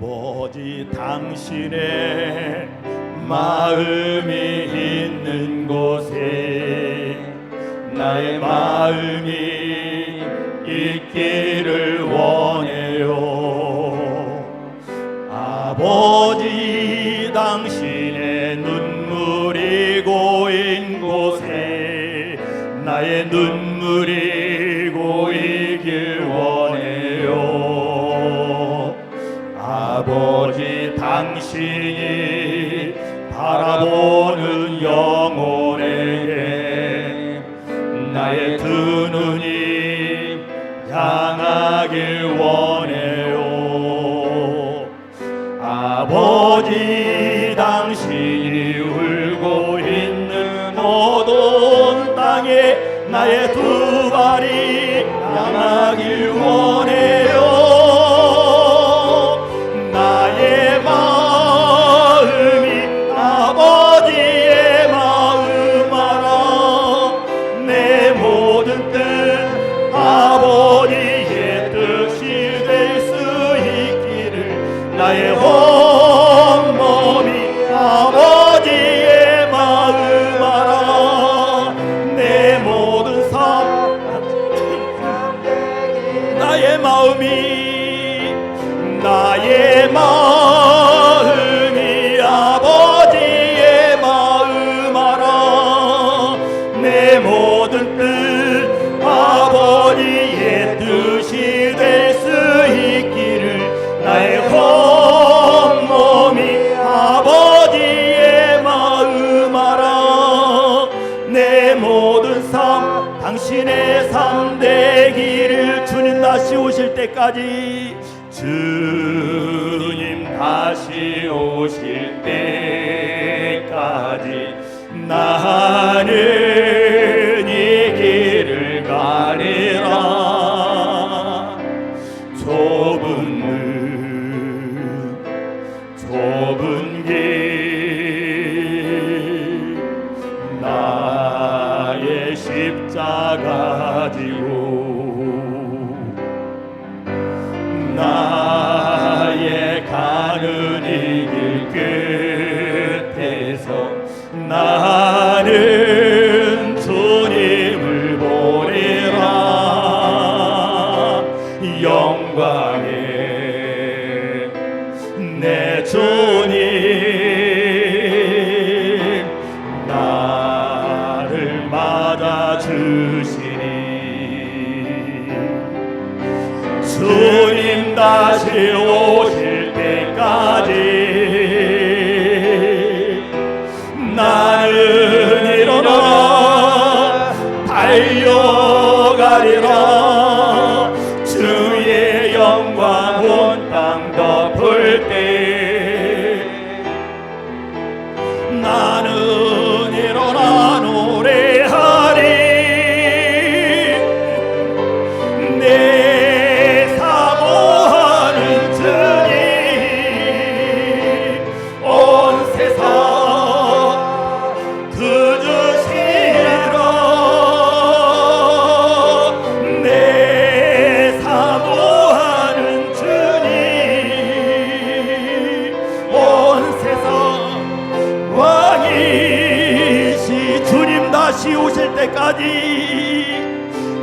아버지 당신의 마음이 있는 곳에 나의 마음이 있기를 원해요. 아버지 당신의 눈물이 고인 곳에 나의 눈물이 고이길 원해요. 아버지 당신이 바라보는 영혼에게 나의 두 눈이 향하길 원해요. 아버지 당신이 울고 있는 모든 땅에 나의 두 발이 향하길 원해요. 나의 마음이 아버지의 마음 알아. 내 모든 뜻 아버지의 뜻이 될 수 있기를 나의 온 몸이 아버지의 마음 알아. 내 모든 삶 나의 마음이 아버지의 마음 알아. 내 모든 뜻 아버지의 뜻이 될 수 있기를 나의 온 몸이 아버지의 마음 알아. 내 모든 삶 당신의 삶 되기를 주님 다시 오실 때까지 주님 다시 오실 때까지 나는 이 길을 가리라. 좁은 길 나의 십자가 지고 나의 가는 이 길 끝에서 나는 주님을 보리라. 영광의 내 주님 나를 맞아주시니 주님 다시 오실 때까지 나는 일어나 달려가리라. 주의 영광 온 땅 덮을 때 나는 일어나 노래하리. 내 사모하는 주님 온 세상 그 주시라. 내 사모하는 주님 온 세상 왕이시. 주님 다시 오실 때까지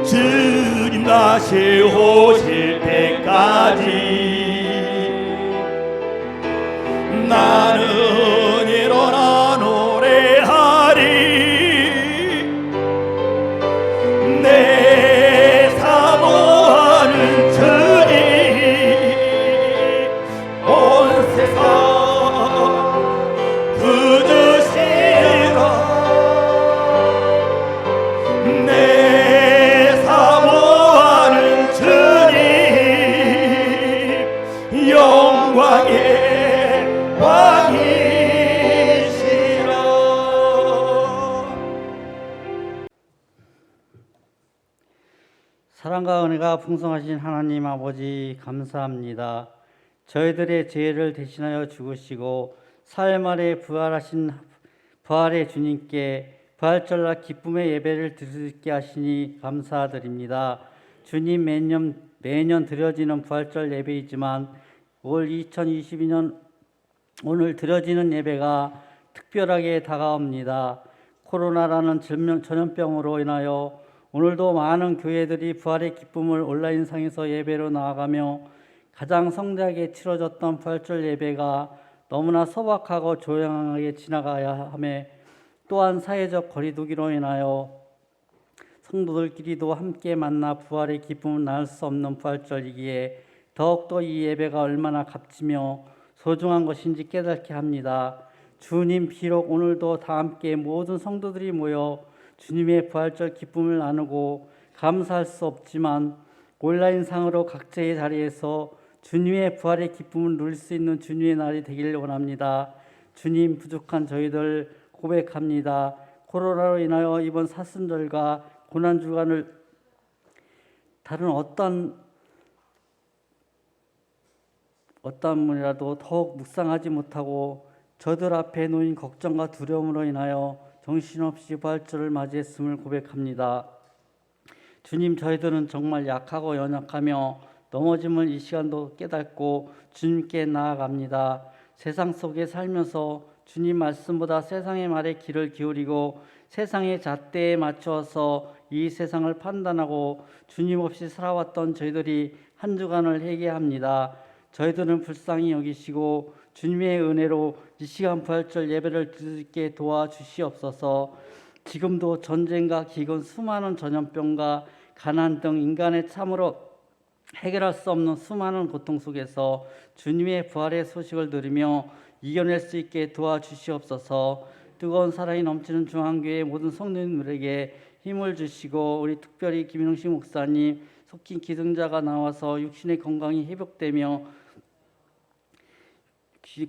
주님 다시 오실 때까지 나는 일어나 노래하리. 내 사모하는 주님 온 세상 그 주시라. 내 사모하는 주님 영광의 왕이시라. 사랑과 은혜가 풍성하신 하나님 아버지 감사합니다. 저희들의 죄를 대신하여 죽으시고 사흘 만에 부활하신 부활의 주님께 부활절날 기쁨의 예배를 드릴 수 있게 하시니 감사드립니다. 주님 매년 드려지는 부활절 예배이지만 올 2022년 오늘 드려지는 예배가 특별하게 다가옵니다. 코로나라는 전염병으로 인하여 오늘도 많은 교회들이 부활의 기쁨을 온라인상에서 예배로 나아가며 가장 성대하게 치러졌던 부활절 예배가 너무나 소박하고 조용하게 지나가야 하며, 또한 사회적 거리두기로 인하여 성도들끼리도 함께 만나 부활의 기쁨을 나눌 수 없는 부활절이기에 더욱더 이 예배가 얼마나 값지며 소중한 것인지 깨닫게 합니다. 주님, 비록 오늘도 다 함께 모든 성도들이 모여 주님의 부활절 기쁨을 나누고 감사할 수 없지만, 온라인상으로 각자의 자리에서 주님의 부활의 기쁨을 누릴 수 있는 주님의 날이 되기를 원합니다. 주님, 부족한 저희들 고백합니다. 코로나로 인하여 이번 사순절과 고난주간을 다른 어떤 분이라도 더욱 묵상하지 못하고 저들 앞에 놓인 걱정과 두려움으로 인하여 정신없이 부활절을 맞이했음을 고백합니다. 주님, 저희들은 정말 약하고 연약하며 넘어짐을 이 시간도 깨닫고 주님께 나아갑니다. 세상 속에 살면서 주님 말씀보다 세상의 말에 귀를 기울이고 세상의 잣대에 맞추어서 이 세상을 판단하고 주님 없이 살아왔던 저희들이 한 주간을 회개합니다. 저희들은 불쌍히 여기시고 주님의 은혜로 이 시간 부활절 예배를 드릴 수 있게 도와주시옵소서. 지금도 전쟁과 기근, 수많은 전염병과 가난 등 인간의 참으로 해결할 수 없는 수많은 고통 속에서 주님의 부활의 소식을 들으며 이겨낼 수 있게 도와주시옵소서. 뜨거운 사랑이 넘치는 중앙교회 모든 성도님들에게 힘을 주시고, 우리 특별히 김영식 목사님 속힌 기증자가 나와서 육신의 건강이 회복되며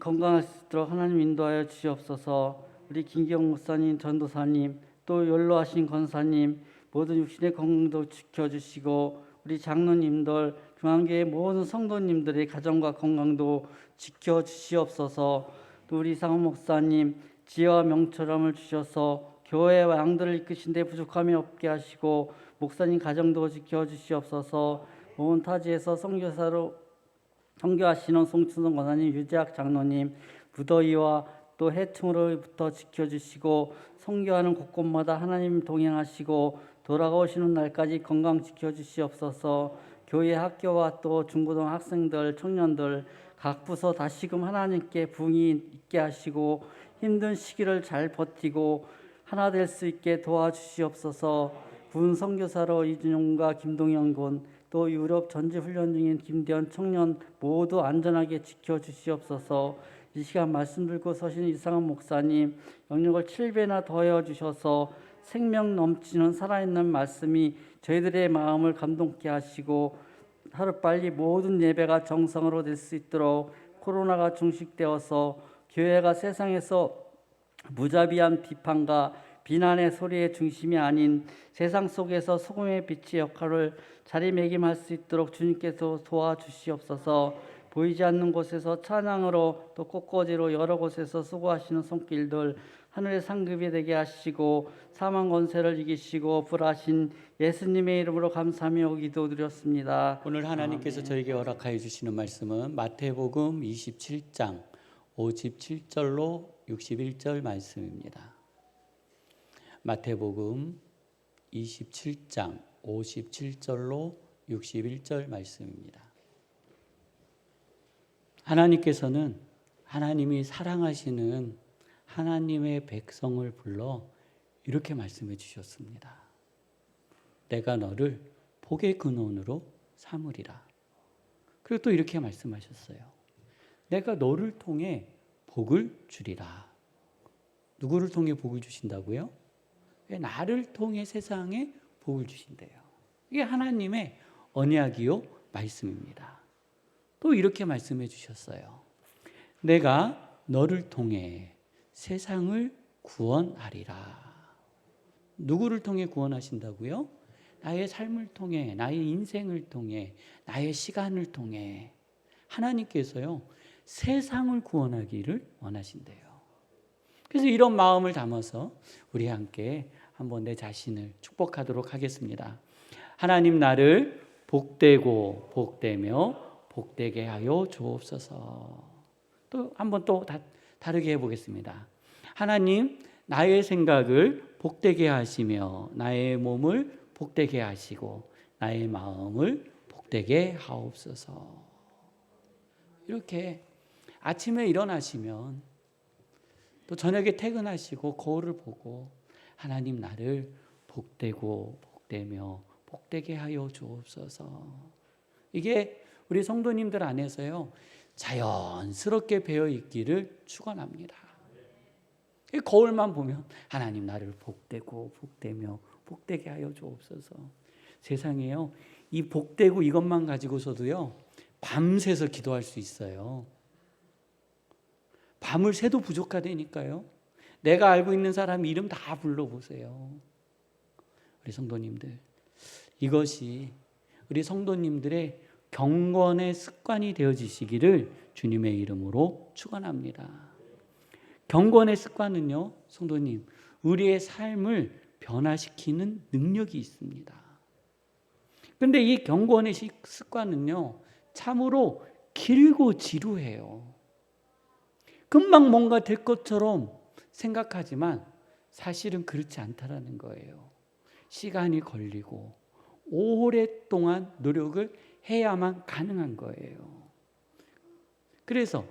건강할 수 있도록 하나님 인도하여 주시옵소서. 우리 김기영 목사님, 전도사님, 또 연로하신 권사님 모든 육신의 건강도 지켜주시고, 우리 장로님들, 중앙교회 모든 성도님들의 가정과 건강도 지켜주시옵소서. 또 우리 상원 목사님 지혜와 명철함을 주셔서 교회와 양들을 이끄신 데 부족함이 없게 하시고, 목사님 가정도 지켜주시옵소서. 온 타지에서 선교사로 선교하시는 송춘성 권사님, 유재학 장로님, 무더위와 또 해충으로부터 지켜주시고, 선교하는 곳곳마다 하나님 동행하시고 돌아오시는 날까지 건강 지켜주시옵소서. 교회 학교와 또 중고등 학생들, 청년들 각 부서 다시금 하나님께 부응이 있게 하시고 힘든 시기를 잘 버티고 하나 될 수 있게 도와주시옵소서. 군 선교사로 이준용과 김동현 군, 또 유럽 전지훈련 중인 김대현 청년 모두 안전하게 지켜주시옵소서. 이 시간 말씀 들고 서신 이상한 목사님 영역을 7배나 더해 주셔서 생명 넘치는 살아있는 말씀이 저희들의 마음을 감동케 하시고 하루빨리 모든 예배가 정상으로 될 수 있도록 코로나가 종식되어서 교회가 세상에서 무자비한 비판과 비난의 소리의 중심이 아닌 세상 속에서 소금의 빛의 역할을 자리매김할 수 있도록 주님께서 도와주시옵소서. 보이지 않는 곳에서 찬양으로 또 꽃꽂이로 여러 곳에서 수고하시는 손길들 하늘의 상급이 되게 하시고 사망 권세를 이기시고 불하신 예수님의 이름으로 감사하며 기도드렸습니다. 오늘 하나님께서 저에게 허락하여 주시는 말씀은 마태복음 27장 57절로 61절 말씀입니다. 마태복음 27장 57절로 61절 말씀입니다. 하나님께서는 하나님이 사랑하시는 하나님의 백성을 불러 이렇게 말씀해 주셨습니다. 내가 너를 복의 근원으로 삼으리라. 그리고 또 이렇게 말씀하셨어요. 내가 너를 통해 복을 주리라. 누구를 통해 복을 주신다고요? 나를 통해 세상에 복을 주신대요. 이게 하나님의 언약이요 말씀입니다. 또 이렇게 말씀해 주셨어요. 내가 너를 통해 세상을 구원하리라. 누구를 통해 구원하신다고요? 나의 삶을 통해, 나의 인생을 통해, 나의 시간을 통해 하나님께서요 세상을 구원하기를 원하신대요. 그래서 이런 마음을 담아서 우리 함께 한번 내 자신을 축복하도록 하겠습니다. 하나님, 나를 복되고 복되며 복되게 하여 주옵소서. 또 한번 또 다르게 해보겠습니다. 하나님, 나의 생각을 복되게 하시며 나의 몸을 복되게 하시고 나의 마음을 복되게 하옵소서. 이렇게 아침에 일어나시면 또 저녁에 퇴근하시고 거울을 보고 하나님, 나를 복되고 복되며 복되게 하여 주옵소서. 이게 우리 성도님들 안에서요 자연스럽게 배어 있기를 축원합니다. 이 거울만 보면 하나님, 나를 복되고 복되며 복되게 하여 주옵소서. 세상에요, 이 복되고 이것만 가지고서도요 밤새서 기도할 수 있어요. 밤을 새도 부족하다니까요. 내가 알고 있는 사람 이름 다 불러보세요. 우리 성도님들, 이것이 우리 성도님들의 경건의 습관이 되어지시기를 주님의 이름으로 축원합니다. 경건의 습관은요, 성도님, 우리의 삶을 변화시키는 능력이 있습니다. 그런데 이 경건의 습관은요 참으로 길고 지루해요. 금방 뭔가 될 것처럼 생각하지만 사실은 그렇지 않다라는 거예요. 시간이 걸리고 오랫동안 노력을 해야만 가능한 거예요. 그래서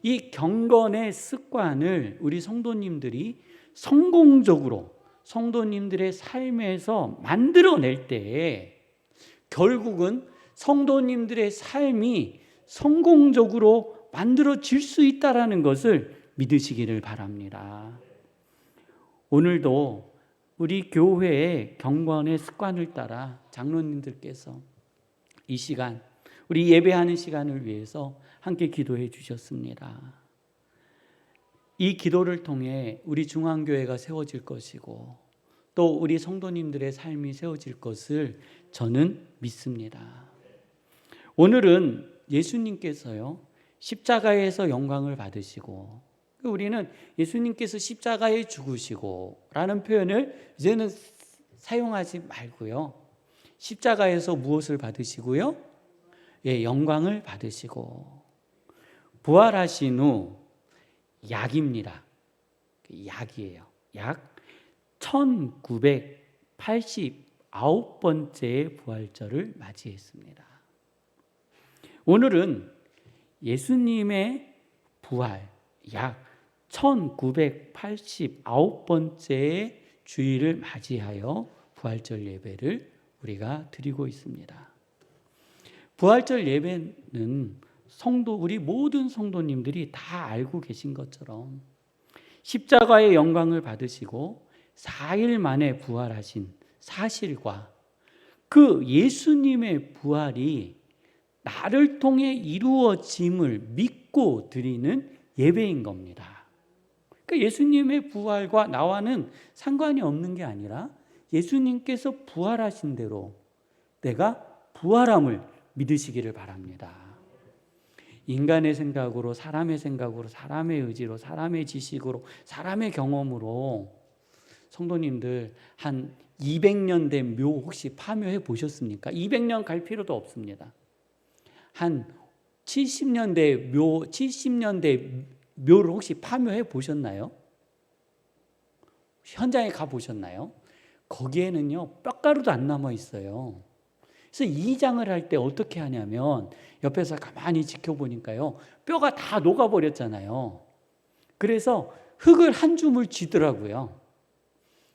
이 경건의 습관을 우리 성도님들이 성공적으로 성도님들의 삶에서 만들어낼 때 결국은 성도님들의 삶이 성공적으로 만들어질 수 있다는 것을 믿으시기를 바랍니다. 오늘도 우리 교회의 경건의 습관을 따라 장로님들께서 이 시간, 우리 예배하는 시간을 위해서 함께 기도해 주셨습니다. 이 기도를 통해 우리 중앙교회가 세워질 것이고 또 우리 성도님들의 삶이 세워질 것을 저는 믿습니다. 오늘은 예수님께서요 십자가에서 영광을 받으시고, 우리는 예수님께서 십자가에 죽으시고 라는 표현을 이제는 사용하지 말고요, 십자가에서 무엇을 받으시고요? 영광을 받으시고 부활하신 후 약입니다. 약이에요. 약 1989번째 부활절을 맞이했습니다. 오늘은 예수님의 부활 약 1989번째 주일을 맞이하여 부활절 예배를 우리가 드리고 있습니다. 부활절 예배는 우리 모든 성도님들이 다 알고 계신 것처럼 십자가의 영광을 받으시고 4일 만에 부활하신 사실과 그 예수님의 부활이 나를 통해 이루어짐을 믿고 드리는 예배인 겁니다. 그러니까 예수님의 부활과 나와는 상관이 없는 게 아니라 예수님께서 부활하신 대로 내가 부활함을 믿으시기를 바랍니다. 인간의 생각으로, 사람의 생각으로, 사람의 의지로, 사람의 지식으로, 사람의 경험으로 성도님들 한 200년 된 묘 혹시 파묘해 보셨습니까? 200년 갈 필요도 없습니다. 한 70년 된 묘를 혹시 파묘해 보셨나요? 현장에 가 보셨나요? 거기에는요 뼈가루도 안 남아 있어요. 그래서 이장을 할 때 어떻게 하냐면 옆에서 가만히 지켜보니까요 뼈가 다 녹아버렸잖아요. 그래서 흙을 한 줌을 쥐더라고요.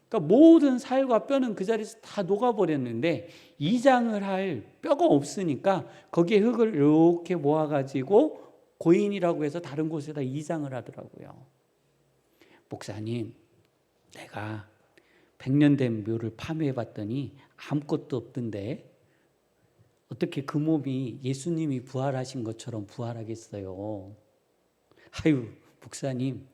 그러니까 모든 살과 뼈는 그 자리에서 다 녹아버렸는데 이장을 할 뼈가 없으니까 거기에 흙을 이렇게 모아가지고 고인이라고 해서 다른 곳에다 이장을 하더라고요. 목사님, 내가 100년 된 묘를 파묘해봤더니 아무것도 없던데 어떻게 그 몸이 예수님이 부활하신 것처럼 부활하겠어요? 아유, 목사님,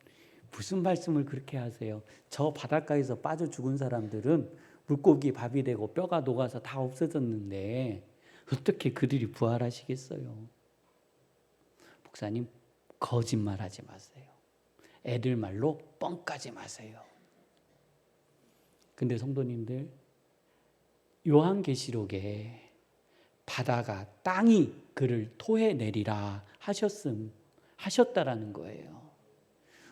무슨 말씀을 그렇게 하세요? 저 바닷가에서 빠져 죽은 사람들은 물고기 밥이 되고 뼈가 녹아서 다 없어졌는데 어떻게 그들이 부활하시겠어요? 목사님, 거짓말하지 마세요. 애들 말로 뻥까지 마세요. 근데 성도님들, 요한계시록에 바다가 땅이 그를 토해내리라 하셨다라는 거예요.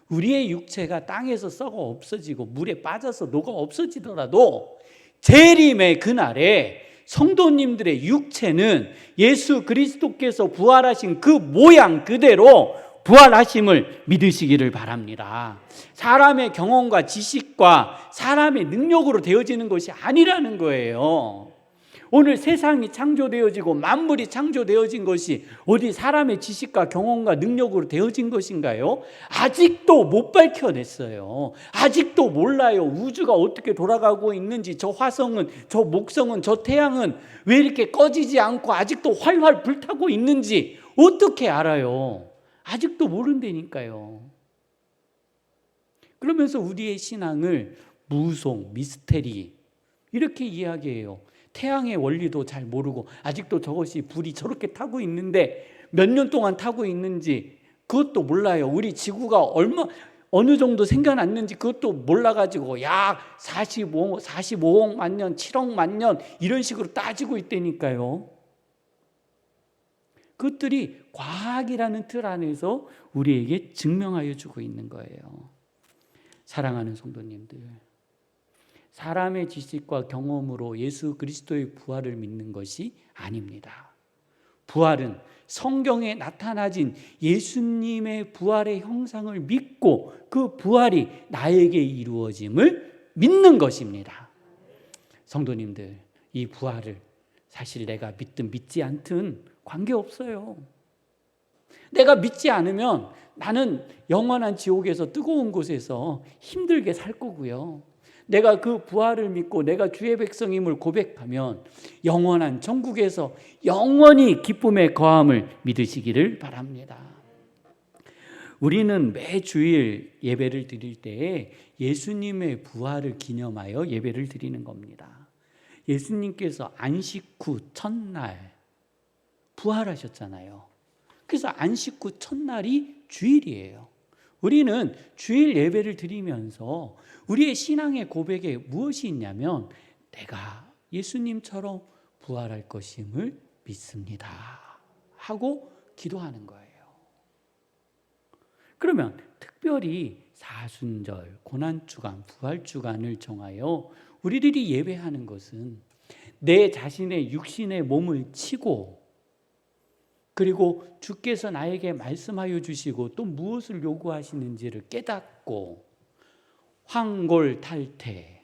우리의 육체가 땅에서 썩어 없어지고 물에 빠져서 녹아 없어지더라도 재림의 그날에 성도님들의 육체는 예수 그리스도께서 부활하신 그 모양 그대로 부활하심을 믿으시기를 바랍니다. 사람의 경험과 지식과 사람의 능력으로 되어지는 것이 아니라는 거예요. 오늘 세상이 창조되어지고 만물이 창조되어진 것이 어디 사람의 지식과 경험과 능력으로 되어진 것인가요? 아직도 못 밝혀냈어요. 아직도 몰라요. 우주가 어떻게 돌아가고 있는지, 저 화성은, 저 목성은, 저 태양은 왜 이렇게 꺼지지 않고 아직도 활활 불타고 있는지 어떻게 알아요? 아직도 모른다니까요. 그러면서 우리의 신앙을 무속, 미스테리 이렇게 이야기해요. 태양의 원리도 잘 모르고 아직도 저것이 불이 저렇게 타고 있는데 몇 년 동안 타고 있는지 그것도 몰라요. 우리 지구가 어느 정도 생겨났는지 그것도 몰라가지고 약 45억 만년, 7억 만년 이런 식으로 따지고 있다니까요. 그것들이 과학이라는 틀 안에서 우리에게 증명하여 주고 있는 거예요. 사랑하는 성도님들, 사람의 지식과 경험으로 예수 그리스도의 부활을 믿는 것이 아닙니다. 부활은 성경에 나타나진 예수님의 부활의 형상을 믿고 그 부활이 나에게 이루어짐을 믿는 것입니다. 성도님들, 이 부활을 사실 내가 믿든 믿지 않든 관계없어요. 내가 믿지 않으면 나는 영원한 지옥에서 뜨거운 곳에서 힘들게 살 거고요. 내가 그 부활을 믿고 내가 주의 백성임을 고백하면 영원한 천국에서 영원히 기쁨의 거함을 믿으시기를 바랍니다. 우리는 매 주일 예배를 드릴 때에 예수님의 부활을 기념하여 예배를 드리는 겁니다. 예수님께서 안식 후 첫날 부활하셨잖아요. 그래서 안식 후 첫날이 주일이에요. 우리는 주일 예배를 드리면서 우리의 신앙의 고백에 무엇이 있냐면 내가 예수님처럼 부활할 것임을 믿습니다 하고 기도하는 거예요. 그러면 특별히 사순절, 고난주간, 부활주간을 정하여 우리들이 예배하는 것은 내 자신의 육신의 몸을 치고 그리고 주께서 나에게 말씀하여 주시고 또 무엇을 요구하시는지를 깨닫고 황골탈퇴,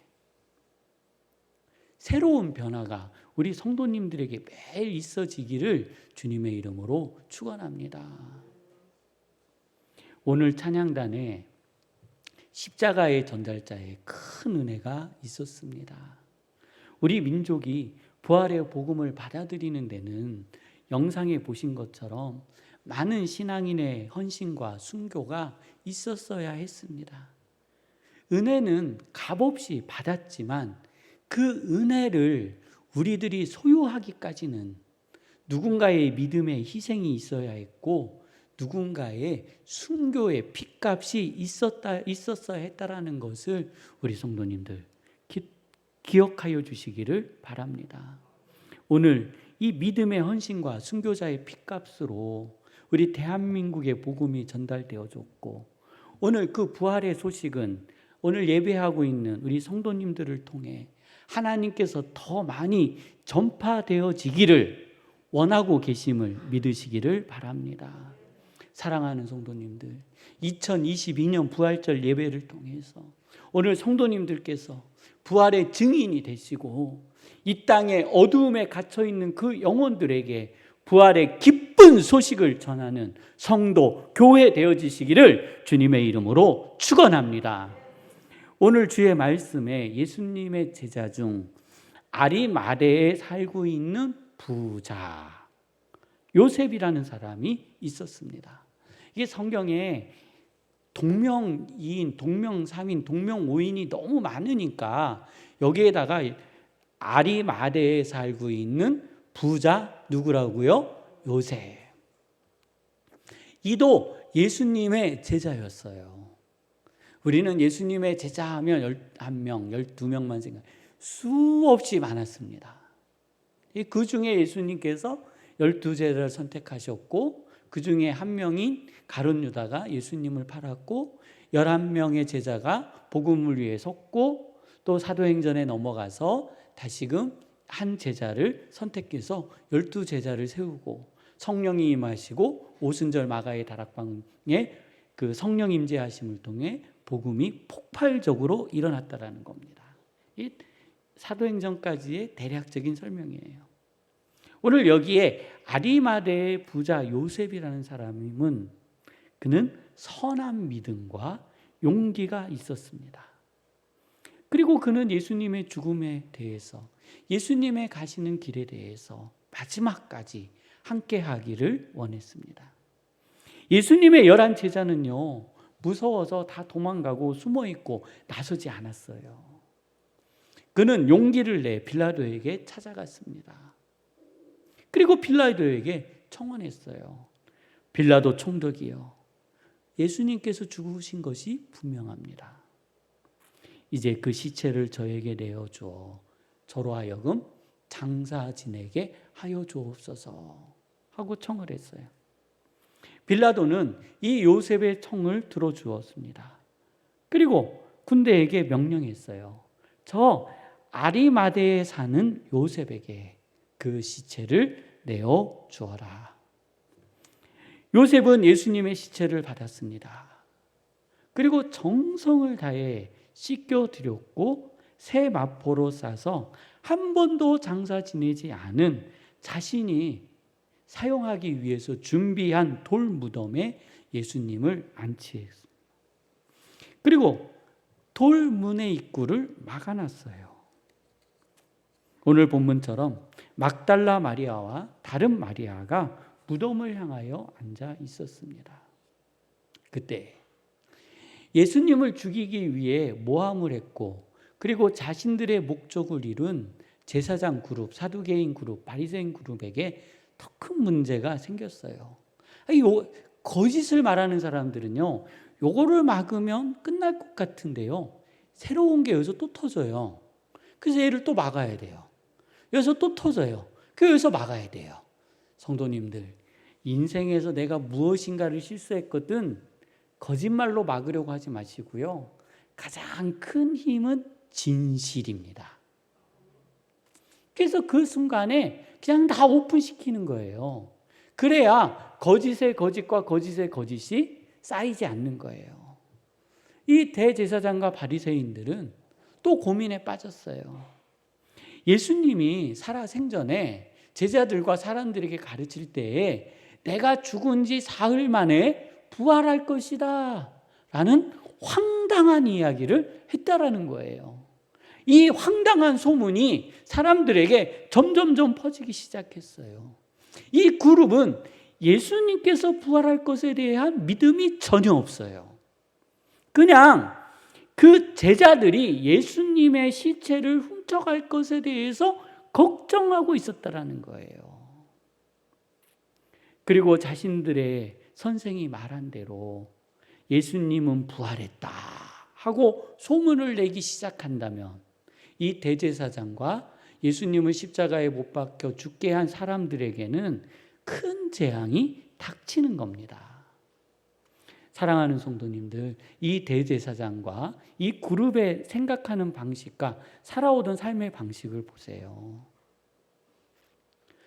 새로운 변화가 우리 성도님들에게 매일 있어지기를 주님의 이름으로 축원합니다. 오늘 찬양단에 십자가의 전달자의 큰 은혜가 있었습니다. 우리 민족이 부활의 복음을 받아들이는 데는 영상에 보신 것처럼 많은 신앙인의 헌신과 순교가 있었어야 했습니다. 은혜는 값없이 받았지만 그 은혜를 우리들이 소유하기까지는 누군가의 믿음의 희생이 있어야 했고 누군가의 순교의 핏값이 있었어야 했다라는 것을 우리 성도님들 기억하여 주시기를 바랍니다. 오늘 이 믿음의 헌신과 순교자의 핏값으로 우리 대한민국의 복음이 전달되어졌고 오늘 그 부활의 소식은 오늘 예배하고 있는 우리 성도님들을 통해 하나님께서 더 많이 전파되어지기를 원하고 계심을 믿으시기를 바랍니다. 사랑하는 성도님들, 2022년 부활절 예배를 통해서 오늘 성도님들께서 부활의 증인이 되시고 이 땅의 어두움에 갇혀있는 그 영혼들에게 부활의 기쁜 소식을 전하는 성도, 교회 되어지시기를 주님의 이름으로 축원합니다. 오늘 주의 말씀에 예수님의 제자 중 아리마대에 살고 있는 부자 요셉이라는 사람이 있었습니다. 이게 성경에 동명이인, 동명삼인, 동명오인이 너무 많으니까 여기에다가 아리마대에 살고 있는 부자 누구라고요? 요셉. 이도 예수님의 제자였어요. 우리는 예수님의 제자하면 11명, 12명만 생각해요. 수없이 많았습니다. 그 중에 예수님께서 12제자를 선택하셨고 그 중에 한 명인 가룟 유다가 예수님을 팔았고 11명의 제자가 복음을 위해 섰고 또 사도행전에 넘어가서 다시금 한 제자를 선택해서 12제자를 세우고 성령이 임하시고 오순절 마가의 다락방에 그 성령 임재하심을 통해 복음이 폭발적으로 일어났다라는 겁니다. 이 사도행전까지의 대략적인 설명이에요. 오늘 여기에 아리마대의 부자 요셉이라는 사람은 그는 선한 믿음과 용기가 있었습니다. 그리고 그는 예수님의 죽음에 대해서 예수님의 가시는 길에 대해서 마지막까지 함께 하기를 원했습니다. 예수님의 11 제자는요, 무서워서 다 도망가고 숨어있고 나서지 않았어요. 그는 용기를 내 빌라도에게 찾아갔습니다. 그리고 빌라도에게 청원했어요. 빌라도 총독이요, 예수님께서 죽으신 것이 분명합니다. 이제 그 시체를 저에게 내어주어 저로 하여금 장사 지내게 하여 주옵소서 하고 청을 했어요. 빌라도는 이 요셉의 청을 들어주었습니다. 그리고 군대에게 명령했어요. 저 아리마대에 사는 요셉에게 그 시체를 내어 주어라. 요셉은 예수님의 시체를 받았습니다. 그리고 정성을 다해 씻겨 드렸고 새 마포로 싸서 한 번도 장사 지내지 않은 자신이 사용하기 위해서 준비한 돌 무덤에 예수님을 안치했습니다. 그리고 돌 문의 입구를 막아놨어요. 오늘 본문처럼 막달라 마리아와 다른 마리아가 무덤을 향하여 앉아 있었습니다. 그때 예수님을 죽이기 위해 모함을 했고 그리고 자신들의 목적을 이룬 제사장 그룹, 사두개인 그룹, 바리새인 그룹에게 더 큰 문제가 생겼어요. 거짓을 말하는 사람들은요, 요거를 막으면 끝날 것 같은데요, 새로운 게 여기서 또 터져요. 그래서 얘를 또 막아야 돼요. 여기서 또 터져요. 그래서 여기서 막아야 돼요. 성도님들, 인생에서 내가 무엇인가를 실수했거든 거짓말로 막으려고 하지 마시고요, 가장 큰 힘은 진실입니다. 그래서 그 순간에 그냥 다 오픈시키는 거예요. 그래야 거짓의 거짓과 거짓의 거짓이 쌓이지 않는 거예요. 이 대제사장과 바리새인들은 또 고민에 빠졌어요. 예수님이 살아 생전에 제자들과 사람들에게 가르칠 때에 내가 죽은 지 사흘 만에 부활할 것이다 라는 황당한 이야기를 했다라는 거예요. 이 황당한 소문이 사람들에게 점점점 퍼지기 시작했어요. 이 그룹은 예수님께서 부활할 것에 대한 믿음이 전혀 없어요. 그냥 그 제자들이 예수님의 시체를 훔쳐갈 것에 대해서 걱정하고 있었다라는 거예요. 그리고 자신들의 선생이 말한 대로 예수님은 부활했다 하고 소문을 내기 시작한다면 이 대제사장과 예수님을 십자가에 못 박혀 죽게 한 사람들에게는 큰 재앙이 닥치는 겁니다. 사랑하는 성도님들, 이 대제사장과 이 그룹의 생각하는 방식과 살아오던 삶의 방식을 보세요.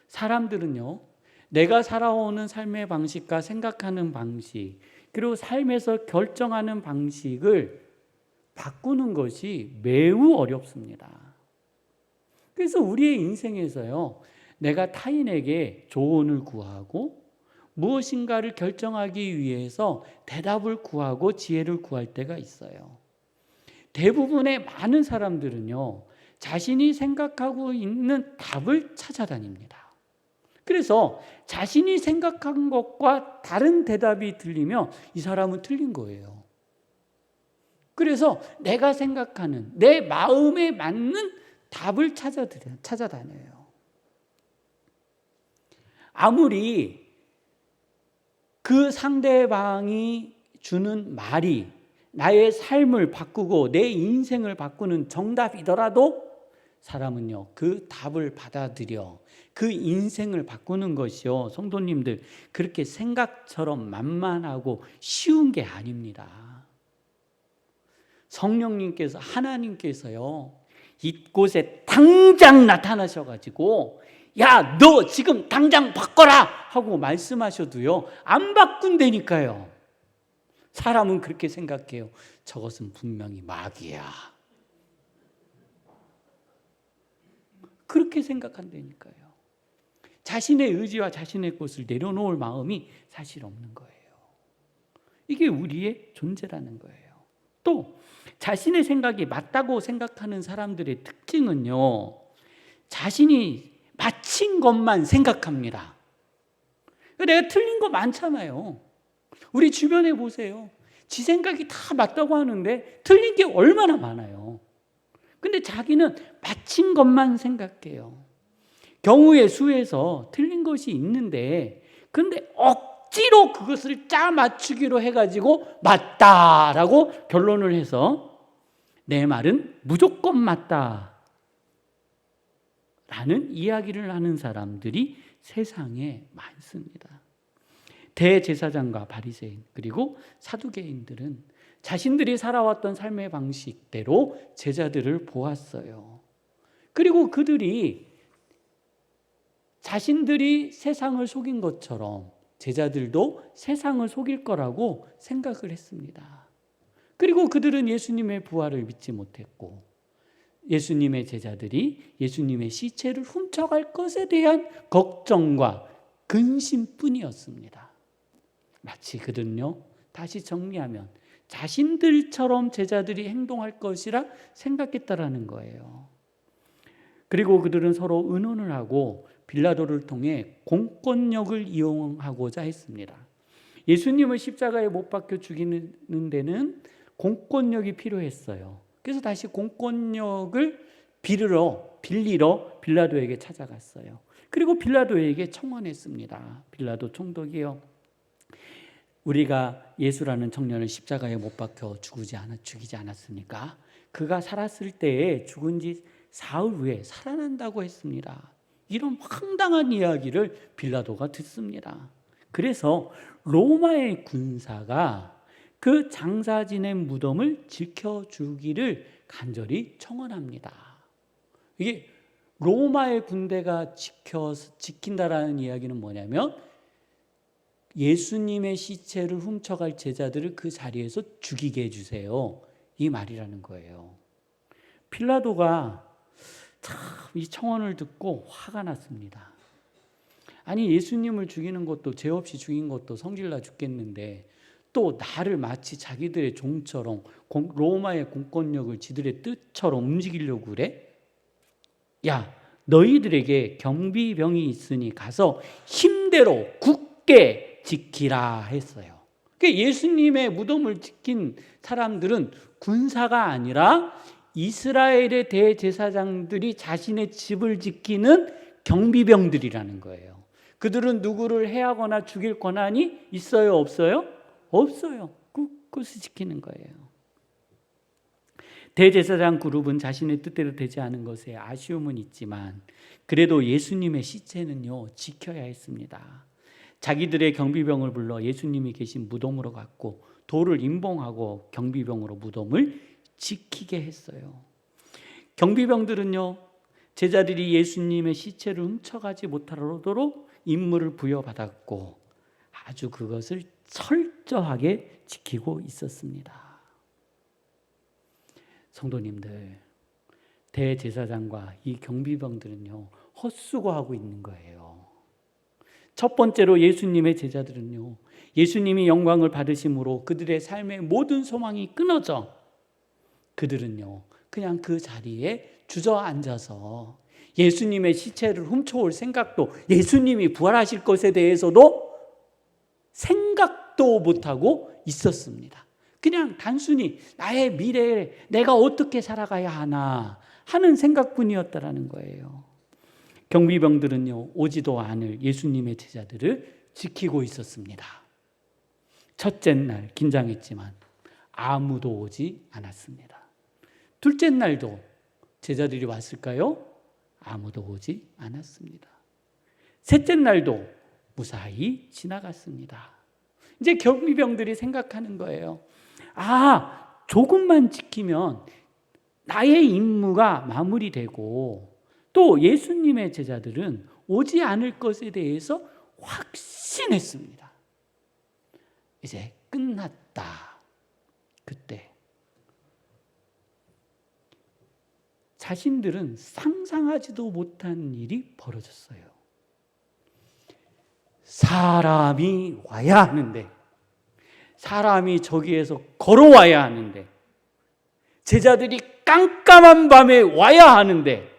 사람들은요, 내가 살아오는 삶의 방식과 생각하는 방식, 그리고 삶에서 결정하는 방식을 바꾸는 것이 매우 어렵습니다. 그래서 우리의 인생에서요, 내가 타인에게 조언을 구하고 무엇인가를 결정하기 위해서 대답을 구하고 지혜를 구할 때가 있어요. 대부분의 많은 사람들은요, 자신이 생각하고 있는 답을 찾아다닙니다. 그래서 자신이 생각한 것과 다른 대답이 들리면 이 사람은 틀린 거예요. 그래서 내가 생각하는 내 마음에 맞는 답을 찾아다녀요. 아무리 그 상대방이 주는 말이 나의 삶을 바꾸고 내 인생을 바꾸는 정답이더라도 사람은요, 그 답을 받아들여 그 인생을 바꾸는 것이요, 성도님들, 그렇게 생각처럼 만만하고 쉬운 게 아닙니다. 성령님께서, 하나님께서요, 이곳에 당장 나타나셔가지고 야, 너 지금 당장 바꿔라 하고 말씀하셔도요, 안 바꾼다니까요. 사람은 그렇게 생각해요. 저것은 분명히 마귀야. 그렇게 생각한다니까요. 자신의 의지와 자신의 것을 내려놓을 마음이 사실 없는 거예요. 이게 우리의 존재라는 거예요. 또 자신의 생각이 맞다고 생각하는 사람들의 특징은요, 자신이 맞힌 것만 생각합니다. 내가 틀린 거 많잖아요. 우리 주변에 보세요. 지 생각이 다 맞다고 하는데 틀린 게 얼마나 많아요. 근데 자기는 맞힌 것만 생각해요. 경우의 수에서 틀린 것이 있는데, 근데 억지로 그것을 짜 맞추기로 해가지고 맞다라고 결론을 해서 내 말은 무조건 맞다 라는 이야기를 하는 사람들이 세상에 많습니다. 대제사장과 바리새인 그리고 사두개인들은 자신들이 살아왔던 삶의 방식대로 제자들을 보았어요. 그리고 그들이 자신들이 세상을 속인 것처럼 제자들도 세상을 속일 거라고 생각을 했습니다. 그리고 그들은 예수님의 부활을 믿지 못했고, 예수님의 제자들이 예수님의 시체를 훔쳐갈 것에 대한 걱정과 근심뿐이었습니다. 마치 그들은요, 다시 정리하면 자신들처럼 제자들이 행동할 것이라 생각했다라는 거예요. 그리고 그들은 서로 의논을 하고 빌라도를 통해 공권력을 이용하고자 했습니다. 예수님을 십자가에 못 박혀 죽이는 데는 공권력이 필요했어요. 그래서 다시 공권력을 빌리러 빌라도에게 찾아갔어요. 그리고 빌라도에게 청원했습니다. 빌라도 총독이요, 우리가 예수라는 청년을 십자가에 못 박혀 죽이지 않았습니까? 그가 살았을 때에 죽은 지 사흘 후에 살아난다고 했습니다. 이런 황당한 이야기를 빌라도가 듣습니다. 그래서 로마의 군사가 그 장사 지낸 무덤을 지켜주기를 간절히 청원합니다. 이게 로마의 군대가 지킨다라는 이야기는 뭐냐면 예수님의 시체를 훔쳐갈 제자들을 그 자리에서 죽이게 해주세요, 이 말이라는 거예요. 빌라도가 참 이 청원을 듣고 화가 났습니다. 아니, 예수님을 죽이는 것도 죄 없이 죽인 것도 성질나 죽겠는데 또 나를 마치 자기들의 종처럼 로마의 공권력을 지들의 뜻처럼 움직이려고 그래? 야, 너희들에게 경비병이 있으니 가서 힘대로 굳게 지키라 했어요. 예수님의 무덤을 지킨 사람들은 군사가 아니라 이스라엘의 대제사장들이 자신의 집을 지키는 경비병들이라는 거예요. 그들은 누구를 해하거나 죽일 권한이 있어요, 없어요? 없어요. 그것을 지키는 거예요. 대제사장 그룹은 자신의 뜻대로 되지 않은 것에 아쉬움은 있지만 그래도 예수님의 시체는요, 지켜야 했습니다. 자기들의 경비병을 불러 예수님이 계신 무덤으로 갔고 돌을 임봉하고 경비병으로 무덤을 지키게 했어요. 경비병들은요, 제자들이 예수님의 시체를 훔쳐가지 못하도록 임무를 부여받았고 아주 그것을 철저하게 지키고 있었습니다. 성도님들, 대제사장과 이 경비병들은요, 헛수고하고 있는 거예요. 첫 번째로 예수님의 제자들은요, 예수님이 영광을 받으심으로 그들의 삶의 모든 소망이 끊어져 그들은요, 그냥 그 자리에 주저앉아서 예수님의 시체를 훔쳐올 생각도, 예수님이 부활하실 것에 대해서도 생각도 못하고 있었습니다. 그냥 단순히 나의 미래에 내가 어떻게 살아가야 하나 하는 생각뿐이었다라는 거예요. 경비병들은요, 오지도 않을 예수님의 제자들을 지키고 있었습니다. 첫째 날 긴장했지만 아무도 오지 않았습니다. 둘째 날도 제자들이 왔을까요? 아무도 오지 않았습니다. 셋째 날도 무사히 지나갔습니다. 이제 경비병들이 생각하는 거예요. 조금만 지키면 나의 임무가 마무리되고 또 예수님의 제자들은 오지 않을 것에 대해서 확신했습니다. 이제 끝났다. 그때 자신들은 상상하지도 못한 일이 벌어졌어요. 사람이 와야 하는데, 사람이 저기에서 걸어와야 하는데, 제자들이 깜깜한 밤에 와야 하는데,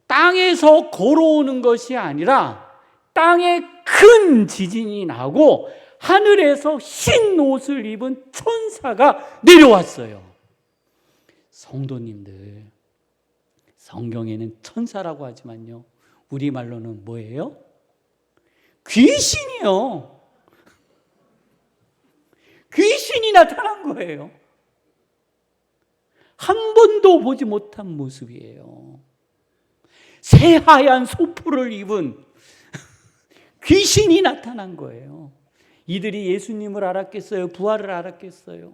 땅에서 걸어오는 것이 아니라 땅에 큰 지진이 나고 하늘에서 흰 옷을 입은 천사가 내려왔어요. 성도님들, 성경에는 천사라고 하지만요, 우리말로는 뭐예요? 귀신이요. 귀신이 나타난 거예요. 한 번도 보지 못한 모습이에요. 새하얀 소포를 입은 귀신이 나타난 거예요. 이들이 예수님을 알았겠어요? 부활을 알았겠어요?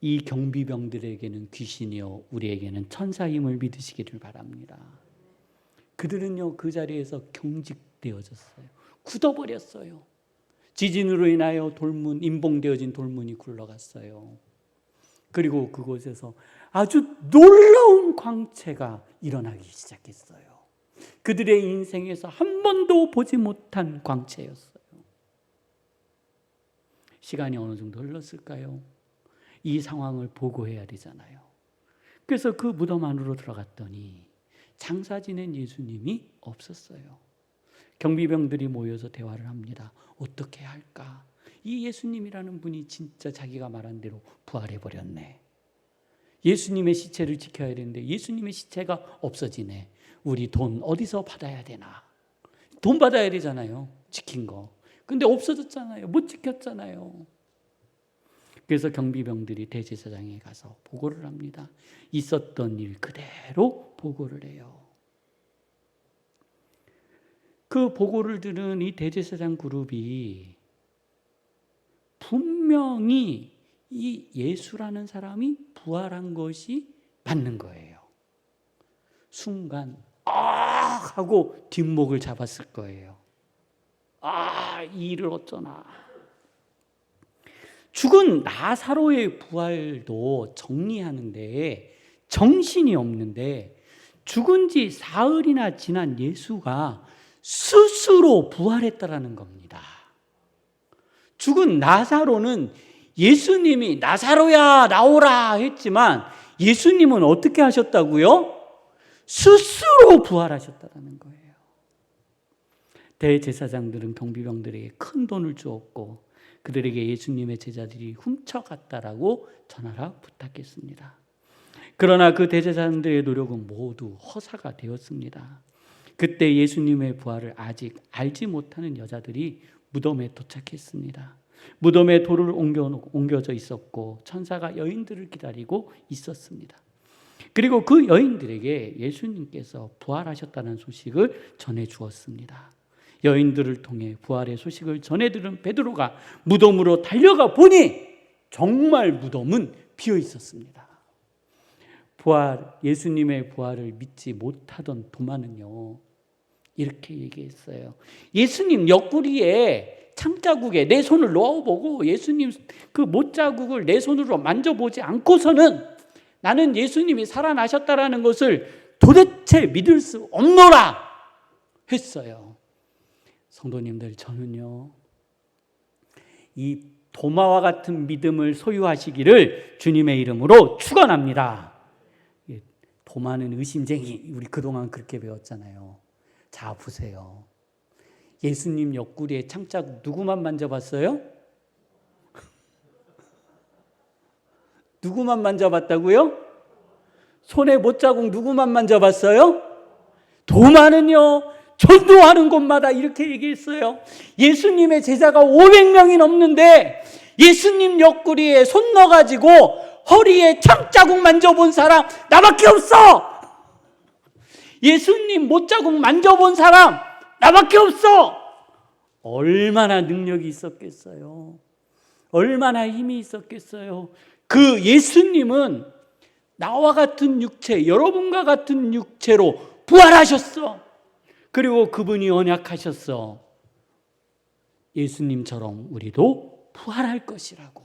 이 경비병들에게는 귀신이요, 우리에게는 천사임을 믿으시기를 바랍니다. 그들은요, 그 자리에서 경직되어졌어요. 굳어버렸어요. 지진으로 인하여 임봉되어진 돌문이 굴러갔어요. 그리고 그곳에서 아주 놀라운 광채가 일어나기 시작했어요. 그들의 인생에서 한 번도 보지 못한 광채였어요. 시간이 어느 정도 흘렀을까요? 이 상황을 보고해야 되잖아요. 그래서 그 무덤 안으로 들어갔더니 장사 지낸 예수님이 없었어요. 경비병들이 모여서 대화를 합니다. 어떻게 할까? 이 예수님이라는 분이 진짜 자기가 말한 대로 부활해버렸네. 예수님의 시체를 지켜야 되는데 예수님의 시체가 없어지네. 우리 돈 어디서 받아야 되나? 돈 받아야 되잖아요. 지킨 거. 근데 없어졌잖아요. 못 지켰잖아요. 그래서 경비병들이 대제사장에 가서 보고를 합니다. 있었던 일 그대로 보고를 해요. 그 보고를 들은 이 대제사장 그룹이 분명히 이 예수라는 사람이 부활한 것이 맞는 거예요. 순간 하고 뒷목을 잡았을 거예요. 이 일을 어쩌나. 죽은 나사로의 부활도 정리하는데 정신이 없는데 죽은 지 사흘이나 지난 예수가 스스로 부활했다라는 겁니다. 죽은 나사로는 예수님이 나사로야 나오라 했지만 예수님은 어떻게 하셨다고요? 스스로 부활하셨다라는 거예요. 대제사장들은 경비병들에게 큰 돈을 주었고 그들에게 예수님의 제자들이 훔쳐갔다라고 전하라 부탁했습니다. 그러나 그 대제사장들의 노력은 모두 허사가 되었습니다. 그때 예수님의 부활을 아직 알지 못하는 여자들이 무덤에 도착했습니다. 무덤에 돌을 옮겨져 있었고 천사가 여인들을 기다리고 있었습니다. 그리고 그 여인들에게 예수님께서 부활하셨다는 소식을 전해 주었습니다. 여인들을 통해 부활의 소식을 전해 들은 베드로가 무덤으로 달려가 보니 정말 무덤은 비어 있었습니다. 예수님의 부활을 믿지 못하던 도마는요, 이렇게 얘기했어요. 예수님 옆구리에 창자국에 내 손을 넣어보고 예수님 그 못자국을 내 손으로 만져보지 않고서는 나는 예수님이 살아나셨다라는 것을 도대체 믿을 수 없노라 했어요. 성도님들, 저는요, 이 도마와 같은 믿음을 소유하시기를 주님의 이름으로 축원합니다. 도마는 의심쟁이, 우리 그동안 그렇게 배웠잖아요. 자, 보세요. 예수님 옆구리에 창자국 누구만 만져봤어요? 누구만 만져봤다고요? 손에 못자국 누구만 만져봤어요? 도마는요, 전도하는 곳마다 이렇게 얘기했어요. 예수님의 제자가 500명이 넘는데 예수님 옆구리에 손 넣어가지고 허리에 창자국 만져본 사람 나밖에 없어. 예수님 못자국 만져본 사람 나밖에 없어. 얼마나 능력이 있었겠어요. 얼마나 힘이 있었겠어요. 그 예수님은 나와 같은 육체, 여러분과 같은 육체로 부활하셨어. 그리고 그분이 언약하셨어. 예수님처럼 우리도 부활할 것이라고.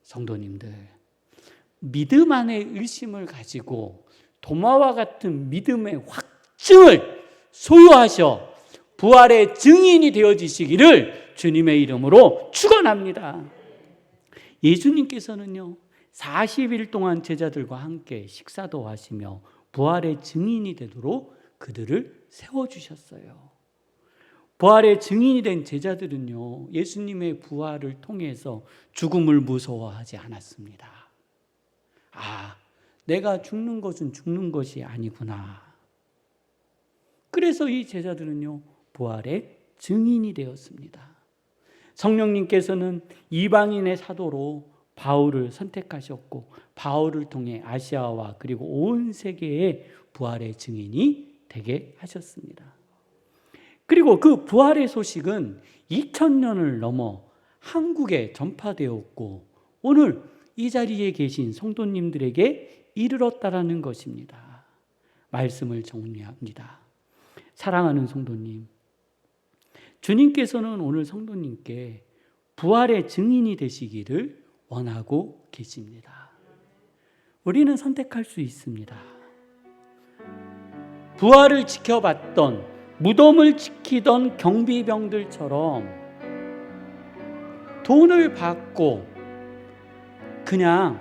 성도님들, 믿음 안에 의심을 가지고 도마와 같은 믿음의 확증을 소유하셔 부활의 증인이 되어지시기를 주님의 이름으로 축원합니다. 예수님께서는요 40일 동안 제자들과 함께 식사도 하시며 부활의 증인이 되도록 그들을 세워주셨어요. 부활의 증인이 된 제자들은요 예수님의 부활을 통해서 죽음을 무서워하지 않았습니다. 아, 내가 죽는 것은 죽는 것이 아니구나. 그래서 이 제자들은요 부활의 증인이 되었습니다. 성령님께서는 이방인의 사도로 바울을 선택하셨고 바울을 통해 아시아와 그리고 온 세계의 부활의 증인이 되게 하셨습니다. 그리고 그 부활의 소식은 2000년을 넘어 한국에 전파되었고 오늘 이 자리에 계신 성도님들에게 이르렀다라는 것입니다. 말씀을 정리합니다. 사랑하는 성도님, 주님께서는 오늘 성도님께 부활의 증인이 되시기를 원하고 계십니다. 우리는 선택할 수 있습니다. 부활을 지켜봤던 무덤을 지키던 경비병들처럼 돈을 받고 그냥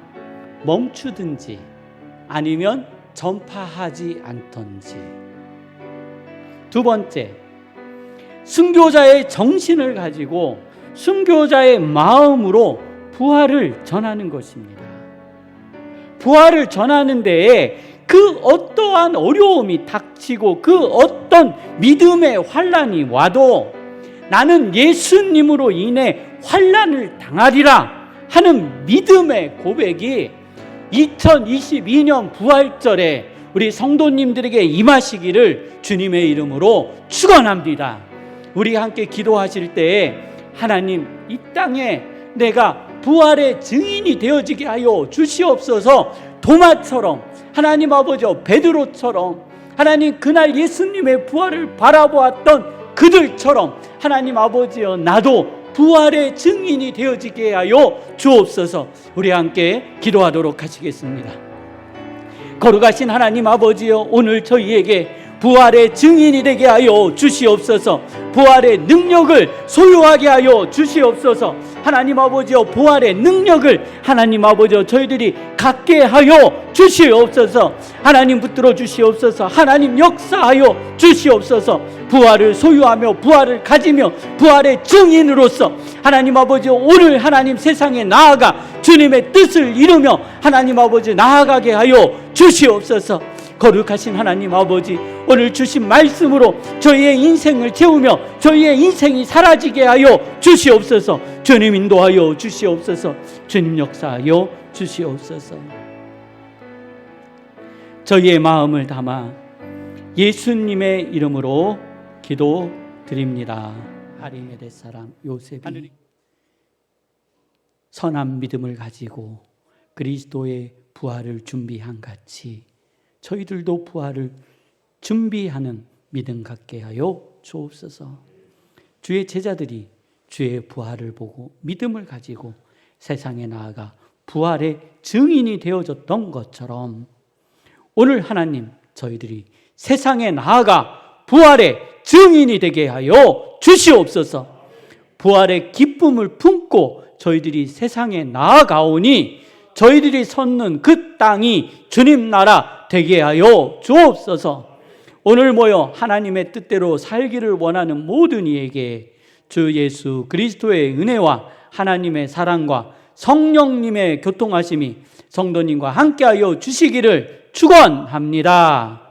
멈추든지 아니면 전파하지 않던지. 두 번째, 순교자의 정신을 가지고 순교자의 마음으로 부활을 전하는 것입니다. 부활을 전하는 데에 그 어떠한 어려움이 닥치고 그 어떤 믿음의 환난이 와도 나는 예수님으로 인해 환난을 당하리라 하는 믿음의 고백이 2022년 부활절에 우리 성도님들에게 임하시기를 주님의 이름으로 축원합니다. 우리 함께 기도하실 때에 하나님, 이 땅에 내가 부활의 증인이 되어지게 하여 주시옵소서. 도마처럼, 하나님 아버지 베드로처럼, 하나님 그날 예수님의 부활을 바라보았던 그들처럼 하나님 아버지여 나도 부활의 증인이 되어지게 하여 주옵소서. 우리 함께 기도하도록 하시겠습니다. 거룩하신 하나님 아버지여, 오늘 저희에게 부활의 증인이 되게 하여 주시옵소서. 부활의 능력을 소유하게 하여 주시옵소서. 하나님 아버지여, 부활의 능력을 하나님 아버지여 저희들이 갖게 하여 주시옵소서. 하나님 붙들어 주시옵소서. 하나님 역사하여 주시옵소서. 부활을 소유하며 부활을 가지며 부활의 증인으로서 하나님 아버지 오늘 하나님 세상에 나아가 주님의 뜻을 이루며 하나님 아버지 나아가게 하여 주시옵소서. 거룩하신 하나님 아버지, 오늘 주신 말씀으로 저희의 인생을 채우며 저희의 인생이 사라지게 하여 주시옵소서. 주님 인도하여 주시옵소서. 주님 역사하여 주시옵소서. 저희의 마음을 담아 예수님의 이름으로 기도드립니다. 아리메데 사람 요셉이 선한 믿음을 가지고 그리스도의 부활을 준비한 같이 저희들도 부활을 준비하는 믿음 갖게 하여 주옵소서. 주의 제자들이 주의 부활을 보고 믿음을 가지고 세상에 나아가 부활의 증인이 되어졌던 것처럼 오늘 하나님 저희들이 세상에 나아가 부활의 증인이 되게 하여 주시옵소서. 부활의 기쁨을 품고 저희들이 세상에 나아가오니 저희들이 섰는 그 땅이 주님 나라 되게 하여 주옵소서. 오늘 모여 하나님의 뜻대로 살기를 원하는 모든 이에게 주 예수 그리스도의 은혜와 하나님의 사랑과 성령님의 교통하심이 성도님과 함께하여 주시기를 축원합니다.